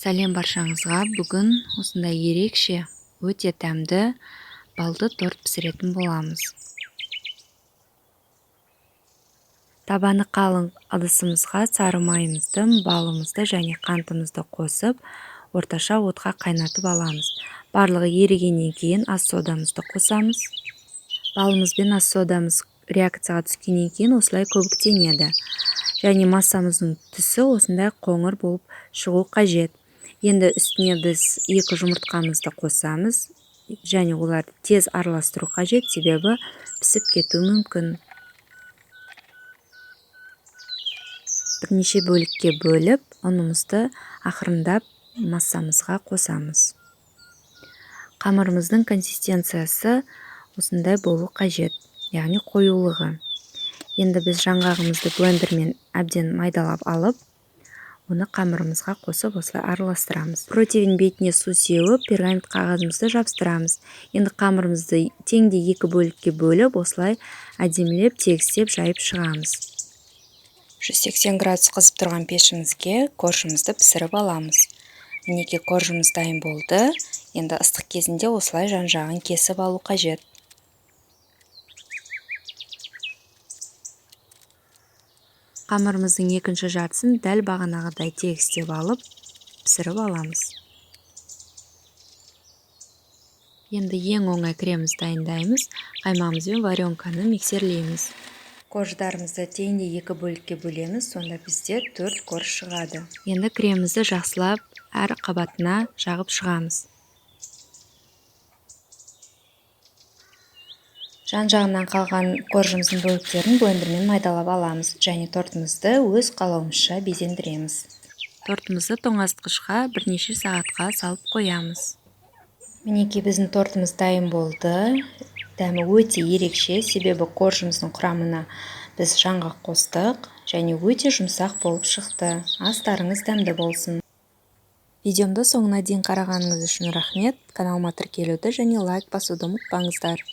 Сәлем баршаңызға. Бүгін осындай ерекше, өте тәмді балды торт пісіретін боламыз. Табаны қалың ыдысымызға сары майымызды, балымызды және қантымызды қосып, орташа отқа қайнатып аламыз. Барлығы ерігеннен кейін ас содамызды қосамыз. Балымыз бен ас содамыз реакцияға түскеннен кейін осылай көбіктенеді. Және массамыздың түсі осындай қоңыр болып шығу қажет. Енді үстіне біз 2 жұмыртқамызды қосамыз. Және оларды тез араластыру қажет, себебі пісіп кетуі мүмкін. Бірнеше бөлікке бөліп, ұнымызды ақырындап массамызға қосамыз. Қамырымыздың консистенциясы осындай болу қажет, яғни қоюлығы. Енді біз жаңғағымызды блендермен әбден майдалап алып, оны қамырымызға қосып осылай араластырамыз. Протеин бетіне су сеуіп, пергамент қағазымызды жабыстырамыз. Енді қамырымызды теңде 2 бөлікке бөліп, осылай әдемілеп, тегістеп жайып шығамыз. 180 градус қызып тұрған пешімізге коржымызды пісіріп аламыз. Мінекей коржымыз дайын болды. Енді ыстық кезінде осылай жан-жағын кесіп алу қажет. Қамырымыздың екінші жартысын дәл бағанағыдай тегістеп алып, пісіріп аламыз. Енді ең оңай кремімізді дайындаймыз. Қаймағымыз бен варенканы миксерлейміз. Корждарымызды теңде 2 бөлікке бөлеміз, сонда бізде 4 корж шығады. Енді кремімізді жақсылап әр қабатына жағып шығамыз. Жан-жағынан қалған коржымыздың бөліктерін блендермен майдалап аламыз және тортымызды өз қалауымызша безендіреміз. Тортымызды тоңазытқышқа бірнеше сағатқа салып қоямыз. Мінекей біздің тортымыз дайын болды. Дәмі өте ерекше, себебі коржымыздың құрамына біз жаңғақ қостық және өте жұмсақ болып шықты. Астарыңыз дәмді болсын. Видеомды соңына дейін қарағаныңыз үшін рахмет. Каналыма тіркелуді және лайк басуды ұмытпаңыздар.